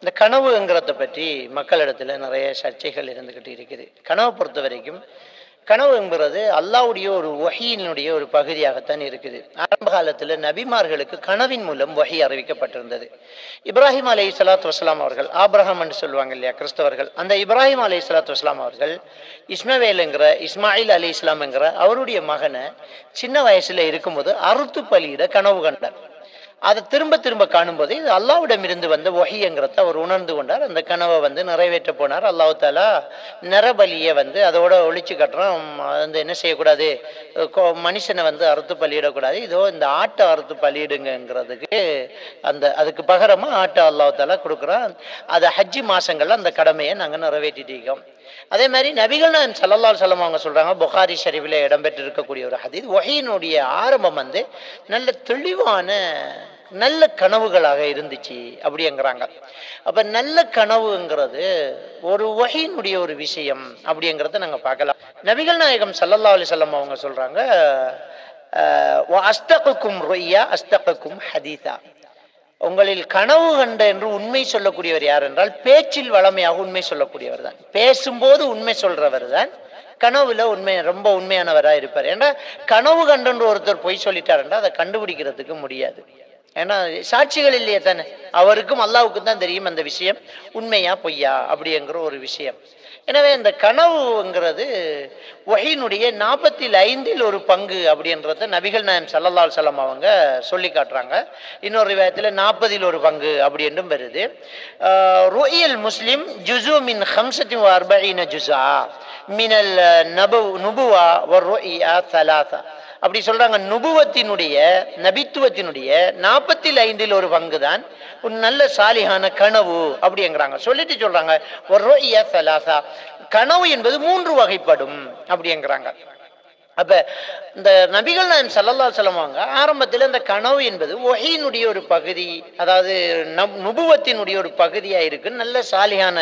இந்த கனவுங்கிறத பற்றி மக்களிடத்துல நிறைய சர்ச்சைகள் இருந்துகிட்டு இருக்குது. கனவை பொறுத்த வரைக்கும் கனவுங்கிறது அல்லாஹ்வுடைய ஒரு வஹீனுடைய ஒரு பகுதியாகத்தான் இருக்குது. ஆரம்ப காலத்தில் நபிமார்களுக்கு கனவின் மூலம் வஹி அறிவிக்கப்பட்டிருந்தது. இப்ராஹிம் அலைஹிஸ்ஸலாத்து வஸ்ஸலாம் அவர்கள், ஆபிரகாம் என்று சொல்லுவாங்க இல்லையா கிறிஸ்தவர்கள், அந்த இப்ராஹிம் அலைஹிஸ்ஸலாத்து வஸ்ஸலாம் அவர்கள் இஸ்மாயில் அலி இஸ்லாம்ங்கிற அவருடைய மகனை சின்ன வயசுல இருக்கும்போது அறுத்து பலியிட கனவு கண்டார். அதை திரும்ப திரும்ப காணும்போது இது அல்லாஹ்விடமிருந்து வந்த வஹிங்கிறத அவர் உணர்ந்து கொண்டார். அந்த கனவை நிறைவேற்ற போனார். அல்லாஹ் தாலா நரபலியை அதோட ஒழிச்சு கட்டுறோம். என்ன செய்யக்கூடாது, மனுஷனை அறுத்து பலியிடக்கூடாது, இதோ இந்த ஆட்டை அறுத்து பலியிடுங்கிறதுக்கு அதுக்கு பகரமா ஆட்டை அல்லாஹ் தாலா கொடுக்குறான். அதை ஹஜ்ஜி மாசங்கள்ல அந்த கடமையை நாங்கள் நிறைவேற்றிட்டு இருக்கோம். அதே மாதிரி நபிகள் நாயகம் ஸல்லல்லாஹு அலைஹி வஸல்லம் அவங்க சொல்றாங்க, புகாரி ஷரீஃபில் இடம்பெற்று இருக்கக்கூடிய ஒரு ஹதீஸ், வஹீனுடைய ஆரம்பம் நல்ல தெளிவான நல்ல கனவுகளாக இருந்துச்சு அப்படிங்கிறாங்க. அப்ப நல்ல கனவுங்கிறது ஒரு வஹீனுடைய ஒரு விஷயம் அப்படிங்கிறத நாங்க பார்க்கலாம். நபிகள் நாயகம் ஸல்லல்லாஹு அலைஹி வஸல்லம் அவங்க சொல்றாங்க, அஸ்தகுக்கும் ருய்யா அஸ்தகுக்கும் ஹதீஸா, உங்களில் கனவு கண்ட என்று உண்மை சொல்லக்கூடியவர் யார் என்றால் பேச்சில் வளமையாக உண்மை சொல்லக்கூடியவர் தான். பேசும்போது உண்மை சொல்றவர் தான் கனவுல ரொம்ப உண்மையானவராக இருப்பார். ஏன்னா கனவு கண்டு ஒருத்தர் பொய் சொல்லிட்டாருன்றா அதை கண்டுபிடிக்கிறதுக்கு முடியாது. ஏன்னா சாட்சிகள் இல்லையே தானே, அவருக்கும் அல்லாஹ்வுக்கும் தான் தெரியும் அந்த விஷயம் உண்மையா பொய்யா அப்படிங்கிற ஒரு விஷயம். எனவே இந்த கனவுங்கிறது வஹீனுடைய 45 ஒரு பங்கு அப்படின்றத நபிகள் நாயகம் ஸல்லல்லாஹு அலைஹி வஸல்லம் அவங்க சொல்லி காட்டுறாங்க. இன்னொரு ரிவாயத்தில் 40 ஒரு பங்கு அப்படி என்றும் வருது. ருயல் முஸ்லிம் ஜுஸு மின் 45 ஜுஸா மினல் நுபுவா வர்ருயா ஸலாஸா அப்படி சொல்றாங்க. நபித்துவத்தினுடைய 45 ஒரு பங்கு தான் ஒரு நல்ல சாலிஹான கனவு அப்படிங்கிறாங்க. சொல்லிட்டு சொல்றாங்க, வர்ருயா ஸலாஸா, கனவு என்பது 3 வகைப்படும் அப்படிங்கிறாங்க. அப்ப இந்த நபிகள் நாயகம் ஸல்லல்லாஹு அலைஹி வஸல்லம் அவங்க ஆரம்பத்தில் இந்த கனவு என்பது வஹீனுடைய ஒரு பகுதி, அதாவது நுபுவத்தினுடைய ஒரு பகுதியா இருக்கு. நல்ல சாலியான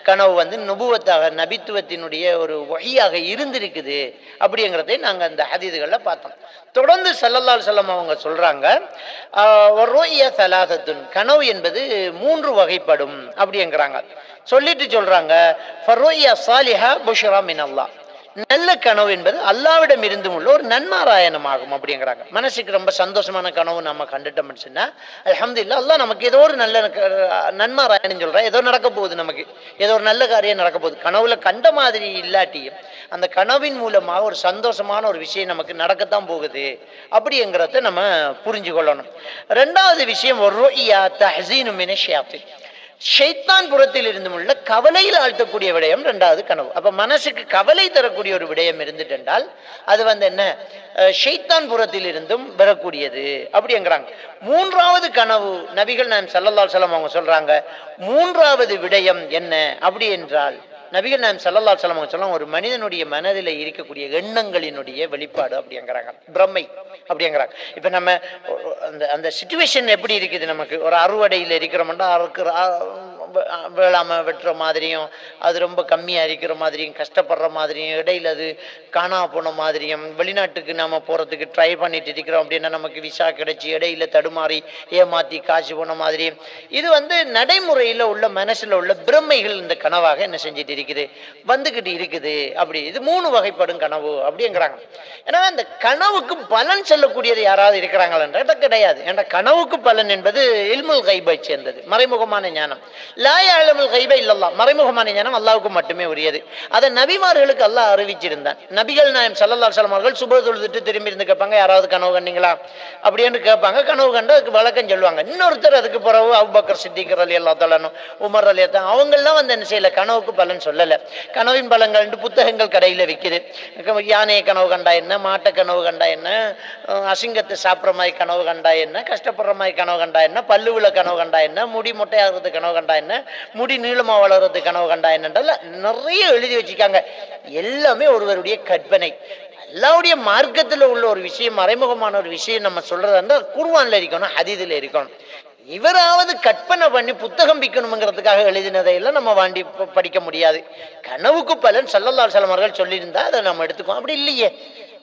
கனவு நுபுவத்தாக நபித்துவத்தினுடைய ஒரு வஹியாக இருந்திருக்குது அப்படிங்கிறதை நாங்க அந்த ஹதீதுகள்ல பார்த்தோம். தொடர்ந்து ஸல்லல்லாஹு அலைஹி வஸல்லம் அவங்க சொல்றாங்க, வர்ருயா ஸலாஸத்துன், கனவு என்பது 3 வகைப்படும் அப்படிங்கிறாங்க. சொல்லிட்டு சொல்றாங்க, ஃபர்ருயா ஸாலிஹா புஷ்ரா மினல்லாஹ், நல்ல கனவு என்பது அல்லாஹ்விடம் இருந்தும் உள்ள ஒரு நன்மாராயணம் ஆகும் அப்படிங்கிறாங்க. மனசுக்கு ரொம்ப சந்தோஷமான கனவு நம்ம கண்டுட்டோம்னு சொன்னா அல்ஹம்துலில்லாஹ், அல்லாஹ் நமக்கு ஏதோ ஒரு நல்ல நன்மாராயணம் சொல்றா, ஏதோ நடக்க போகுது, நமக்கு ஏதோ ஒரு நல்ல காரியம் நடக்க போகுது. கனவுல கண்ட மாதிரி இல்லாட்டியும் அந்த கனவின் மூலமாக ஒரு சந்தோஷமான ஒரு விஷயம் நமக்கு நடக்கத்தான் போகுது அப்படிங்கிறத நம்ம புரிஞ்சு கொள்ளணும். 2வது விஷயம், வர்ருயா தஹ்ஸீனு மினஷ் ஷயாத்தீன், ஷைத்தான் புறத்தில் இருந்தும் உள்ள கவலையில் ஆழ்த்தக்கூடிய விடயம் 2வது கனவு. அப்ப மனசுக்கு கவலை தரக்கூடிய ஒரு விடயம் இருந்துட்டென்றால் அது என்ன, ஷைத்தான் புறத்தில் இருந்தும் வரக்கூடியது அப்படிங்கிறாங்க. 3வது கனவு நபிகள் நாயகம் ஸல்லல்லாஹு அலைஹி வஸல்லம் அவங்க சொல்றாங்க, 3வது விடயம் என்ன அப்படி என்றால் நபிகள் நாயகம் ஸல்லல்லாஹு அலைஹி வஸல்லம் சொல்லுவாங்க, ஒரு மனிதனுடைய மனதில் இருக்கக்கூடிய எண்ணங்களினுடைய வெளிப்பாடு அப்படிங்கிறாங்க, பிரமை அப்படிங்கிறாங்க. இப்ப நம்ம அந்த சிச்சுவேஷன் எப்படி இருக்குது, நமக்கு ஒரு அறுவடையில் இருக்கிறோம்னா வேளாம வெட்டுற மாதிரியும், அது ரொம்ப கம்மியா இருக்கிற மாதிரியும், கஷ்டப்படுற மாதிரியும், இடையில அது காணா போன மாதிரியும், வெளிநாட்டுக்கு நாம போறதுக்கு ட்ரை பண்ணிட்டு இருக்கிறோம் அப்படின்னா நமக்கு விசா கிடைச்சி இடையில தடுமாறி ஏமாத்தி காசு போன மாதிரியும், இது நடைமுறையில உள்ள மனசுல உள்ள பிரமைகள் இந்த கனவாக என்ன செஞ்சுட்டு இருக்குது, வந்துகிட்டு இருக்குது. அப்படி இது 3 வகைப்படும் கனவு அப்படிங்கிறாங்க. ஏன்னா அந்த கனவுக்கு பலன் சொல்லக்கூடியது யாராவது இருக்கிறாங்களா கிடையாது. ஏன்னா கனவுக்கு பலன் என்பது இல்முல் கைபை சேர்ந்தது, மறைமுகமான ஞானம். லா யஅலமுல் கைப இல்லல்லாஹ், மறைமுகமான ஞானம் அல்லாஹ்வுக்கு மட்டுமே உரியது. அதை நபிமார்களுக்கு அல்லாஹ் அறிவிச்சிருந்தான். நபிகள் நாயகம் ஸல்லல்லாஹு அலைஹி வஸல்லம் அவர்கள் சுபஹ் தொழுதுட்டு திரும்பி இருந்து கேட்பாங்க, யாராவது கனவு கண்டீங்களா அப்படின்னு கேட்பாங்க. கனவு கண்டு அதுக்கு விளக்கம் சொல்லுவாங்க. இன்னொருத்தர் அதுக்கு பிறகு அபூபக்கர் சித்திக் ரலியல்லாஹு தஆலா அன்ஹு, உமர் ரலியல்லாஹு தஆலா, அவங்கெல்லாம் என்ன செய்யல, கனவுக்கு பலன் சொல்லல. கனவின் பலன்கள் புத்தகங்கள் கடையில் விற்குது. யானையை கனவு கண்டா என்ன, மாட்டை கனவு கண்டா என்ன, அசிங்கத்தை சாப்பிட்ற மாதிரி கனவு கண்டா என்ன, கஷ்டப்படுற மாதிரி கனவு கண்டா என்ன, பல்லுவில கனவு கண்டா என்ன, முடி மொட்டையாகிறது கனவு கண்டா என்ன, முடி நீளமா வளர்றது கனவு கண்டா என்னன்றல நிறைய எழுதி வச்சுக்காங்க. எல்லாமே ஒருவருடைய கற்பனை. அல்லாஹ்வுடைய மார்க்கத்தில் உள்ள ஒரு விஷயம், மறைமுகமான ஒரு விஷயம் நம்ம சொல்றதா இருந்தால் குர்ஆன்ல இருக்கணும், ஹதீஸ்ல இருக்கணும். இவராவது கற்பனை பண்ணி புத்தகம் விற்கணுங்கிறதுக்காக எழுதினதையெல்லாம் நம்ம வாண்டி படிக்க முடியாது. கனவுக்கு பலன் ஸல்லல்லாஹு அலைஹி வஸல்லம் அவர்கள் சொல்லியிருந்தா அதை நம்ம எடுத்துக்கோம். அப்படி இல்லையே,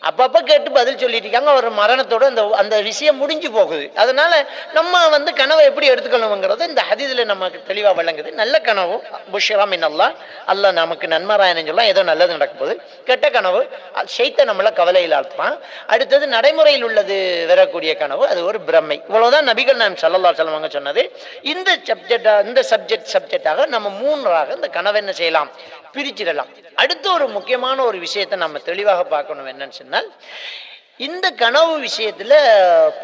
அப்பப்போ கேட்டு பதில் சொல்லிட்டு இருக்காங்க. அவர் மரணத்தோட அந்த அந்த விஷயம் முடிஞ்சு போகுது. அதனால நம்ம கனவை எப்படி எடுத்துக்கணுங்கிறது இந்த ஹதீஸில் நமக்கு தெளிவாக விளங்குது. நல்ல கனவு புஷ்ரா மின் அல்லாஹ், அல்லாஹ் நமக்கு நன்மராயன்னு சொல்லலாம், ஏதோ நல்லது நடக்கும் போது. கெட்ட கனவு ஷைத்தான் நம்மளை கவலையில் ஆழ்த்துவான். அடுத்தது நடைமுறையில் உள்ளது வரக்கூடிய கனவு, அது ஒரு பிரம்மை. இவ்வளவுதான் நபிகள் நாயகம் ஸல்லல்லாஹு அலைஹி வஸல்லம் சொன்னது. இந்த சப்ஜெக்டாக நம்ம மூன்றாக இந்த கனவை என்ன செய்யலாம், பிரிச்சிடலாம். அடுத்த ஒரு முக்கியமான ஒரு விஷயத்தை நம்ம தெளிவாக பார்க்கணும். என்னன்னு சொன்னால், இந்த கனவு விஷயத்துல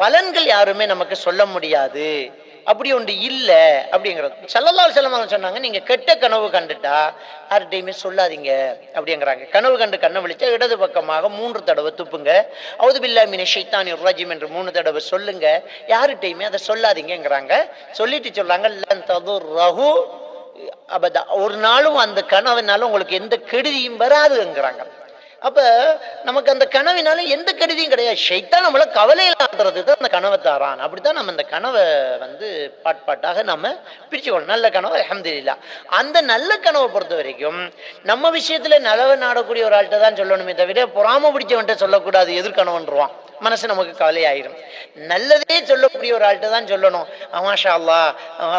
பலன்கள் யாருமே நமக்கு சொல்ல முடியாது, அப்படி ஒன்று இல்லை அப்படிங்கிறது. ஸல்லல்லாஹு அலைஹி வஸல்லம் சொன்னாங்க, நீங்க கெட்ட கனவு கண்டுட்டா யார்கிட்டையுமே சொல்லாதீங்க அப்படிங்கிறாங்க. கனவு கண்டு கண்ணை விழிச்சா இடது பக்கமாக 3 தடவை துப்புங்க, அவுது பில்லாஹி மினஷ் ஷைத்தானிர் ரஜீம் என்று 3 தடவை சொல்லுங்க, யார்கிட்டையுமே அதை சொல்லாதீங்கிறாங்க. சொல்லிட்டு சொல்றாங்க, லன் ததுர்ரஹு அபதா, ஒரு நாளும் அந்த கனவுனால உங்களுக்கு எந்த கெடுதியும் வராதுங்கிறாங்க. அப்ப நமக்கு அந்த கனவினால எந்த கெடுதியும் கிடையாது. ஷைத்தான் நம்மள கவலையில ஆடுறதுக்கு தான் அந்த கனவை தாரான். அப்படித்தான் நம்ம அந்த கனவை பாட்டாக நம்ம பிரிச்சுக்கணும். நல்ல கனவு அல்ஹம்துலில்லாஹ். அந்த நல்ல கனவை பொறுத்த வரைக்கும் நம்ம விஷயத்துல நலவை நாடக்கூடிய ஒரு ஆள்கிட்ட தான் சொல்லணுமே தவிர பொறாம பிடிச்சவன்ட்ட சொல்லக்கூடாது. எதிர்கனவன்றுவான், மனசு நமக்கு கவலையாயிரும். நல்லதே சொல்லக்கூடிய ஒரு ஆள்கிட்ட தான் சொல்லணும். மாஷா அல்லாஹ்,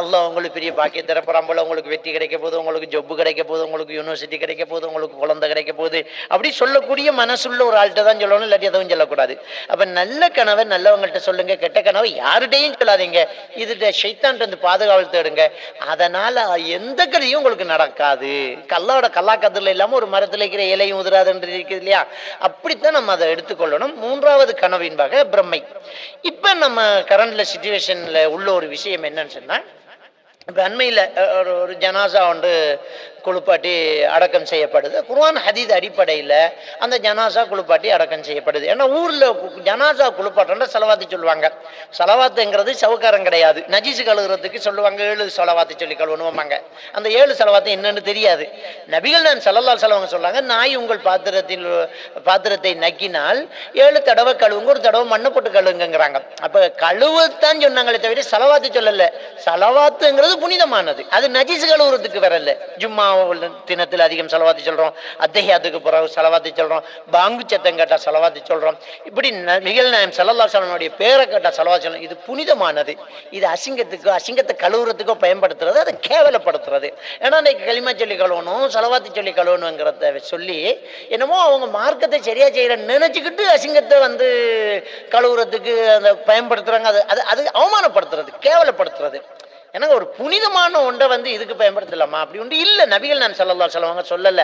அல்லாஹ் உங்களுக்கு பெரிய பாக்கியம் தரப்போறான் போல, உங்களுக்கு வெற்றி கிடைக்க போகுது, உங்களுக்கு ஜொப்பு கிடைக்க போகுது, உங்களுக்கு யூனிவர்சிட்டி கிடைக்க போகுது, உங்களுக்கு குழந்தை கிடைக்க போகுது, அப்படி சொல்லக்கூடிய மனசுள்ள ஒரு ஆள்கிட்ட தான் சொல்லணும். இல்லாட்டி எதுவும் சொல்லக்கூடாது. அப்ப நல்ல கனவை நல்லவங்கள்ட்ட சொல்லுங்க, கெட்ட கனவை யாருடையும் சொல்லாதீங்க. இதுல ஷைத்தான் வந்து பாதுகாவல் தேடுங்க. அதனால எந்த கதையும் உங்களுக்கு நடக்காது. கல்லாவோட கல்லாக்கத்துல இல்லாம ஒரு மரத்துல இருக்கிற இலையும் உதிராதுன்றது இருக்குது இல்லையா, அப்படித்தான் நம்ம அதை எடுத்துக்கொள்ளணும். மூன்றாவது கனவின் வகை பிரம்மை. இப்ப நம்ம கரண்ட்ல சிச்சுவேஷன்ல உள்ள ஒரு விஷயம் என்னன்னு சொன்னா, இப்ப அண்மையில ஒரு ஜனாசா ஒன்று குளிப்பாட்டி அடக்கம் செய்யப்படுது. குர்ஆன் ஹதீஸ் அடிப்படையில் அந்த ஜனாசா குளிப்பாட்டி அடக்கம் செய்யப்படுது. ஏன்னா ஊர்ல ஜனாசா குளிப்பாட்டோன்னா செலவாத்தி சொல்லுவாங்க. செலவாத்துங்கிறது சவுக்காரம் கிடையாது. நஜீசு கழுகுறதுக்கு சொல்லுவாங்க, 7 செலவாத்தி சொல்லி கழுவணுவாங்க. அந்த 7 செலவாத்து என்னன்னு தெரியாது. நபிகள் நாயகம் ஸல்லல்லாஹு அலைஹி வஸல்லம் சொல்றாங்க, நாய் உங்கள் பாத்திரத்தை நக்கினால் 7 தடவை கழுவுங்க, ஒரு தடவை மண்ணை போட்டு கழுவுங்கிறாங்க. அப்ப கழுவத்தான் சொன்னாங்களே தவிர செலவாத்து சொல்லல. செலவாத்துங்கிறது புனிதமானது, அது நஜீசு கழுவுறதுக்கு வரல. ஜும்மா தினத்தில் அதிகம் செலவாத்தி சொல்றோம், அத்தஹியாத்துக்கு பிறகு செலவாத்தி சொல்றோம், பாங்கு சத்தம் கேட்டா செலவாத்தி சொல்றோம். இப்படி நபிகள் நாயகம் ஸல்லல்லாஹு அலைஹி வஸல்லம் பேரை கேட்டா செலவாத்தி சொல்றோம். இது புனிதமானது. இது அசிங்கத்தை கழுவுறதுக்கோ பயன்படுத்துறது, அதை கேவலப்படுத்துறது. ஏன்னா இன்னைக்கு களிமா சொல்லி கழுவணும், செலவாத்தி சொல்லி கழுவணுங்கிறத சொல்லி என்னமோ அவங்க மார்க்கத்தை சரியா செய்யற நினைச்சுக்கிட்டு அசிங்கத்தை கழுவுறதுக்கு அதை பயன்படுத்துறாங்க. அது அவமானப்படுத்துறது, கேவலப்படுத்துறது. ஏன்னா ஒரு புனிதமான ஒன்றை இதுக்கு பயன்படுத்தலாமா? அப்படி ஒன்று இல்லை. நபிகள் நாயகம் ஸல்லல்லாஹு அலைஹி வஸல்லம் சொல்லல.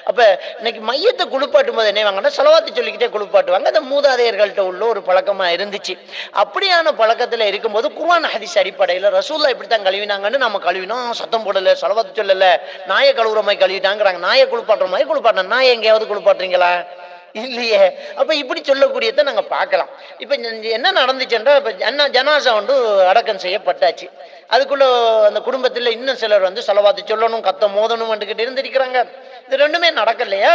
அப்ப இன்னைக்கு மையத்தை குளிப்பாட்டும் போது என்ன வாங்கன்னா செலவாத்தி சொல்லிக்கிட்டே குளிப்பாட்டுவாங்க. அந்த மூதாதையர்கள்ட்ட உள்ள ஒரு பழக்கமா இருந்துச்சு. அப்படியான பழக்கத்துல இருக்கும்போது குர்ஆன் ஹதீஸ் அடிப்படையில் ரசூலுல்லாஹ் இப்படித்தான் கழுவினாங்கன்னு நம்ம கழுவினோம், சத்தம் போடல, செலவாத்தி சொல்லல, நாயை கழுவுற மாதிரி கழுவிட்டாங்கிறாங்க. நாயை குளிப்பாட்டுற மாதிரி குளிப்பாட்டணும். நாயை எங்கேயாவது குளிப்பாட்டுறீங்களா? இல்லையே. அப்ப இப்படி சொல்லக்கூடியதை நாங்க பார்க்கலாம். இப்ப என்ன நடந்துச்சுன்றா, இப்ப ஜனாசா அடக்கம் செய்யப்பட்டாச்சு. அதுக்குள்ள அந்த குடும்பத்துல இன்னும் சிலர் செலவாத்தி சொல்லணும், கத்த மோதணும் வந்துகிட்டு இருந்திருக்கிறாங்க. இது ரெண்டுமே நடக்கலையா?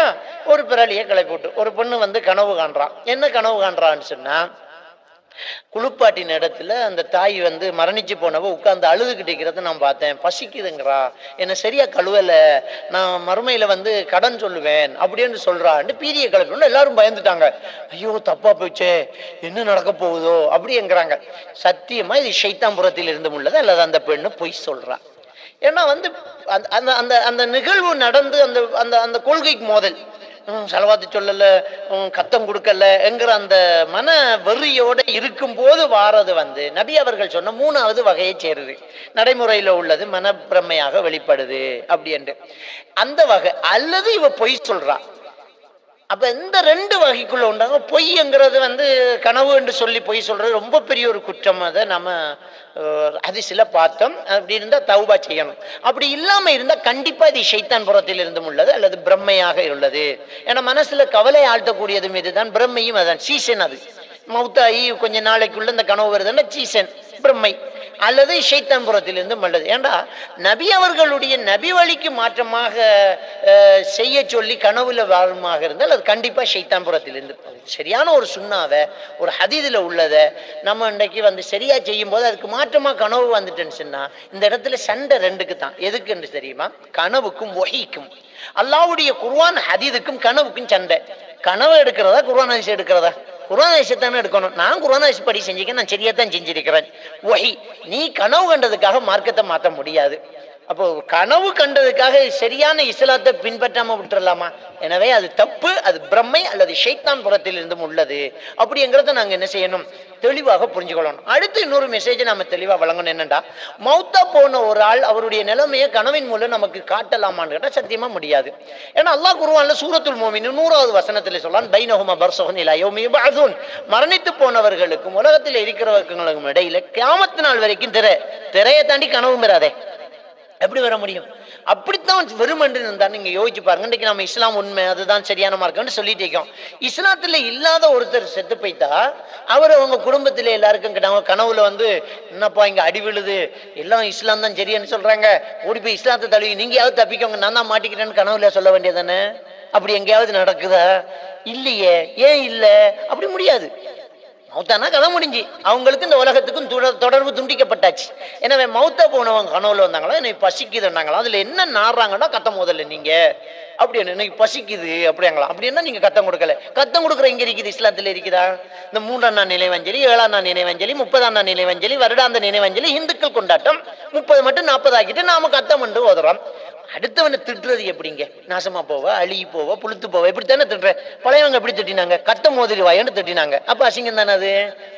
ஒரு பிறலியை கிளப்பிவிட்டு ஒரு பொண்ணு கனவு காண்றான். என்ன கனவு காண்றான்னு சொன்னா, குளிப்பாட்டின இடத்துல அந்த தாய் மரணிச்சு போனவ உட்கார்ந்து அழுதுகிட்டு இருக்கிறத நான் பார்த்தேன். பசிக்குதுங்கிறா, என்ன சரியா கழுவல, நான் மறுமையில கடன் சொல்லுவேன் அப்படின்னு சொல்றான்னு பீதியை கிளப்பி எல்லாரும் பயந்துட்டாங்க. ஐயோ தப்பா போயிச்சே, என்ன நடக்க போகுதோ அப்படிங்கிறாங்க. சத்தியமா இது ஷைத்தான்புரத்தில் இருந்து உள்ளது, அல்லது அந்த பெண்ணு பொய் சொல்றா. ஏன்னா அந்த நிகழ்வு நடந்து அந்த கொள்கைக்கு மோதல், செலவாத்து சொல்லல, கத்தம் கொடுக்கல என்கிற அந்த மன வெறியோட இருக்கும் போது வாரது நபி அவர்கள் சொன்ன 3வது வகையை சேருது. நடைமுறையில உள்ளது மனப்பிரமையாக வெளிப்படுது அப்படி என்று அந்த வகை. அல்லது இவ பொய் சொல்றா. அப்ப இந்த 2 வகைக்குள்ள உண்டாங்க. பொய்ங்கிறது கனவு என்று சொல்லி பொய் சொல்றது ரொம்ப பெரிய ஒரு குற்றம். அதை நம்ம ஹதீஸ்ல பார்த்தோம். அப்படி இருந்தா தௌபா செய்யணும். அப்படி இல்லாம இருந்தா கண்டிப்பா இது ஷைத்தான் புறத்தில் இருந்தும் உள்ளது, அல்லது பிரம்மையாக உள்ளது. ஏன்னா மனசுல கவலை ஆழ்த்தக்கூடியது மீதுதான் பிரம்மையும். அதான் சீசன். அது மௌத்தாயி கொஞ்ச நாளைக்குள்ள இந்த கனவு வருதுன்னா சீசன், பிரம்மை, அல்லது ஷைத்தான் புறத்திலிருந்து மல்லது. ஏண்டா நபி அவர்களுடைய நபி வழிக்கு மாற்றமாக செய்ய சொல்லி கனவுல வாழுமாக இருந்தால் அது கண்டிப்பா ஷைத்தான் புறத்திலிருந்து. சரியான ஒரு சுண்ணாவை, ஒரு ஹதீதுல உள்ளதை நம்ம இன்றைக்கு சரியா செய்யும் போது அதுக்கு மாற்றமா கனவு வந்துட்டுன்னு சொன்னா, இந்த இடத்துல சண்டை 2க்கு தான். எதுக்குன்னு தெரியுமா? கனவுக்கும் வஹீக்கும். அல்லாஹ்வுடைய குர்ஆன் ஹதீதுக்கும் கனவுக்கும் சண்டை. கனவு எடுக்கிறதா குர்ஆன் ஹதீஸ் எடுக்கிறதா? குர்ஆன் ஹதீஸ் தானே எடுக்கணும். நான் குர்ஆன் ஹதீஸ் படி செஞ்சிருக்கேன், நான் சரியா தான் செஞ்சிருக்கிறேன். வஹி, நீ கனவு கண்டதுக்காக மார்க்கத்தை மாற்ற முடியாது. அப்போ கனவு கண்டதுக்காக சரியான இஸ்லாத்தை பின்பற்றாம விட்டுறலாமா? எனவே அது தப்பு, அது பிரம்மை அல்லது ஷைத்தான் புறத்தில் இருந்தும் உள்ளது. அப்படிங்கிறத நாங்க என்ன செய்யணும், தெளிவாக புரிஞ்சுக்கொள்ளணும். அடுத்து இன்னொரு மெசேஜை நம்ம தெளிவா வழங்கணும். என்னண்டா, மௌத்தா போன ஒரு ஆள் அவருடைய நிலைமையை கனவின் மூலம் நமக்கு காட்டலாமான்னு கேட்டா சத்தியமா முடியாது. ஏன்னா அல்லாஹ் குர்ஆன்ல சூரத்துல் முஃமினூன் 100வது வசனத்தில் சொல்றான், பைனஹுமா பர்ஸஹுன் இலா யௌமி யுபஅஸூன், மரணித்து போனவர்களுக்கும் உலகத்தில் இருக்கிறவர்களுக்கும் இடையில கியாமத் நாள் வரைக்கும் திரையை தாண்டி கனவும் பெறாதே. எப்படி வர முடியும்? அப்படித்தான் வெறும் என்று இருந்தால் நீங்க யோசிச்சு பாருங்க. இன்றைக்கு நம்ம இஸ்லாம் உண்மை, அதுதான் சரியான மார்க்கம்னு சொல்லிட்டு இருக்கோம். இஸ்லாத்துல இல்லாத ஒருத்தர் செத்து போய்த்தா அவர் அவங்க குடும்பத்திலே எல்லாருக்கும் கேட்டாங்க, கனவுல என்னப்பா இங்க அடி விழுது, எல்லாம் இஸ்லாம் தான் சரியான்னு சொல்றாங்க, ஓடி போய் இஸ்லாத்தை தழுவி நீங்கயாவது தப்பிக்கோங்க, நான் தான் மாட்டிக்கிறேன்னு கனவுல சொல்ல வேண்டியதானே? அப்படி எங்கேயாவது நடக்குதா? இல்லையே. ஏன் இல்லை? அப்படி முடியாது. மௌத்தானா கதை முடிஞ்சு, அவங்களுக்கு இந்த உலகத்துக்கும் தொடர்பு துண்டிக்கப்பட்டாச்சு. எனவே மௌத்தா போனவங்க கனவுல வந்தாங்களா, எனக்கு பசிக்குதுன்னாங்களா, அதுல என்ன நாடுறாங்கன்னா கத்தம் முதல்ல நீங்க அப்படின்னு, எனக்கு பசிக்குது அப்படிங்களா, அப்படின்னா நீங்க கத்தம் கொடுக்கல. கத்தம் கொடுக்குற எங்க இருக்குது? இஸ்லாத்துல இருக்குதா? இந்த 3ஆம் நாள் நினைவஞ்சலி, 7ஆம் நாள் நினைவஞ்சலி, 30ஆம் நாள் நினைவஞ்சலி, வருடாந்த நினைவஞ்சலி, இந்துக்கள் கொண்டாட்டம் 30 மட்டும் 40 ஆக்கிட்டு நாம கத்தம் என்று ஓதுறோம். அடுத்தவனை திட்டுறது எப்படிங்க? நாசமா போவ, அழுகி போவ, புளுத்து போவ, இப்படித்தானே திட்டுற. பழையவங்க எப்படி திட்டினாங்க? கத்த மோதிரி வாயன்னு திட்டினாங்க. அப்ப அசிங்கம் தானே அது?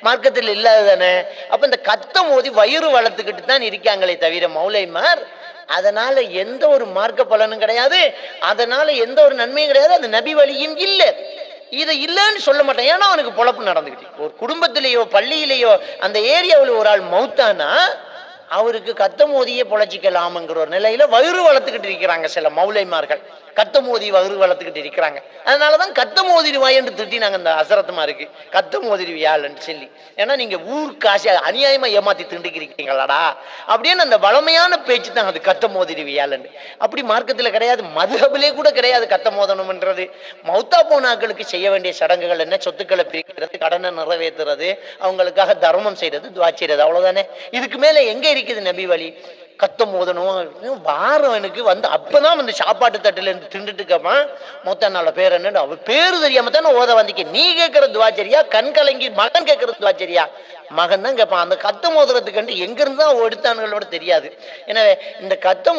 மார்க்கத்தில் இல்லாது தானே? அப்ப இந்த கத்த மோதி வயிறு வளர்த்துக்கிட்டு தான் இருக்காங்களே தவிர மௌலைமார், அதனால எந்த ஒரு மார்க்க பலனும் கிடையாது, அதனால எந்த ஒரு நன்மையும் கிடையாது, அந்த நபி வழியும் இல்லை. இதை இல்லைன்னு சொல்ல மாட்டேன். ஏன்னா அவனுக்கு பொழப்பு நடந்துக்கிட்டு, ஒரு குடும்பத்திலேயோ பள்ளியிலேயோ அந்த ஏரியாவில் ஒரு ஆள் மௌத்தானா அவருக்கு கத்த மோதியே பொழைச்சிக்கலாம்ங்கிற ஒரு நிலையில வயிறு வளர்த்துக்கிட்டு இருக்கிறாங்க சில மௌலைமார்கள். கத்த மோதி வயிறு வளர்த்துக்கிட்டு இருக்கிறாங்க. அதனாலதான் கத்த மோதிடுவாய் என்று திட்டினாங்க இந்த அசரத்துமா இருக்கு, கத்த மோதிடுவியாள்ன்னு சொல்லி. ஏன்னா நீங்க ஊர் காசு அநியாயமா ஏமாத்தி திண்டுக்கிறீங்களாடா அப்படின்னு அந்த வளமையான பேச்சு தான் அது, கத்த மோதிடுவியாள்ன்னு. அப்படி மார்க்கத்துல கிடையாது, மதுஹபிலே கூட கிடையாது கத்த மோதனம்ன்றது. மௌத்தா போனாக்களுக்கு செய்ய வேண்டிய சடங்குகள் என்ன? சொத்துக்களை பிரிக்கிறது, கடனை நிறைவேற்றுறது, அவங்களுக்காக தர்மம் செய்யறது, துவா செய்யறது, அவ்வளவுதானே. இதுக்கு மேல எங்க இருக்குது நபி வழி? கத்த மோதணும் வாரவனுக்கு அப்பதான் சாப்பாட்டு தட்டுல இருந்து திண்டுட்டு இருக்கான். மொத்த நாள பேர் என்ன? அவர் பேரு தெரியாம தானே ஓத வந்திக்க. நீ கேட்கற துவாச்சரியா? கண் கலங்கி மகன் கேட்கற துவாச்சரியா? மகன் தான் கேட்பான். அந்த கத்த மோதுறதுக்கு எங்க இருந்து தான் எடுத்தானுங்களோட தெரியாது. எனவே இந்த கத்த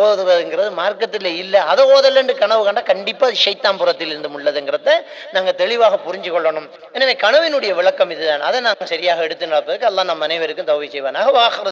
ஓதுறதுங்கிறது மார்க்கத்தில் இல்லை. அதை ஓதலன்னு கனவு கண்டா கண்டிப்பா அது ஷைத்தான் புறத்தில் இருந்து உள்ளதுங்கிறத நாங்க தெளிவாக புரிஞ்சு கொள்ளணும். எனவே கனவினுடைய விளக்கம் இதுதான். அதை நாங்கள் சரியாக எடுத்து நடப்பதற்கு அல்லாஹ் நம் அனைவருக்கும் தௌஃபீக் செய்வானாக.